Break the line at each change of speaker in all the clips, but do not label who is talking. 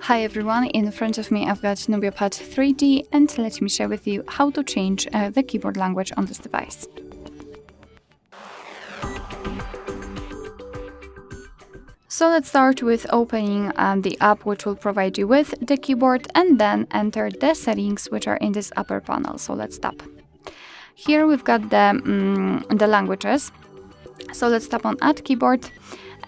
Hi everyone, in front of me I've got NUBIA Pad 3D and let me share with you how to change the keyboard language on this device. So let's start with opening the app which will provide you with the keyboard and then enter the settings which are in this upper panel. So let's tap. Here we've got the languages. So let's tap on Add Keyboard.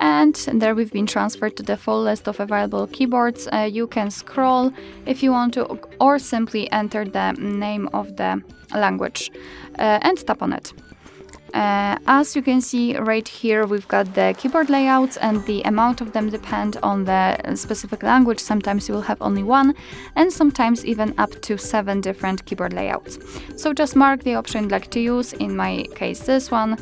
And there we've been transferred to the full list of available keyboards. You can scroll if you want to, or simply enter the name of the language and tap on it. As you can see right here, we've got the keyboard layouts, and the amount of them depend on the specific language. Sometimes you will have only one, and sometimes even up to 7 different keyboard layouts. So just mark the option you'd like to use, in my case this one.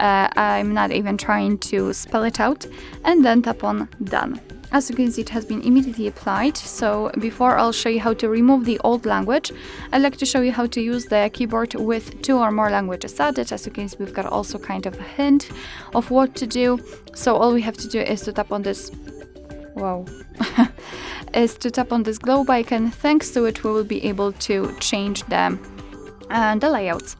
I'm not even trying to spell it out, and then tap on Done. As you can see, it has been immediately applied. So before I'll show you how to remove the old language, I'd like to show you how to use the keyboard with 2 or more languages added. As you can see, we've got also kind of a hint of what to do. So all we have to do is to tap on this, is to tap on this globe icon. Thanks to it, we will be able to change the layouts.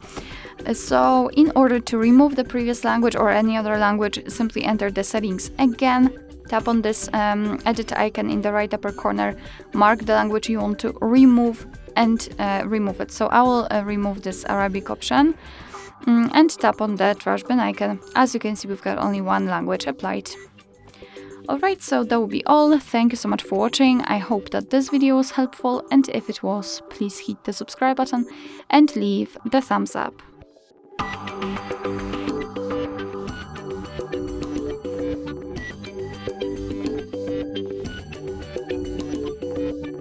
So in order to remove the previous language or any other language, simply enter the settings again, tap on this edit icon in the right upper corner, mark the language you want to remove and remove it. So I will remove this Arabic option and tap on the trash bin icon. As you can see, we've got only one language applied. Alright, so that will be all. Thank you so much for watching. I hope that this video was helpful, and if it was, please hit the subscribe button and leave the thumbs up.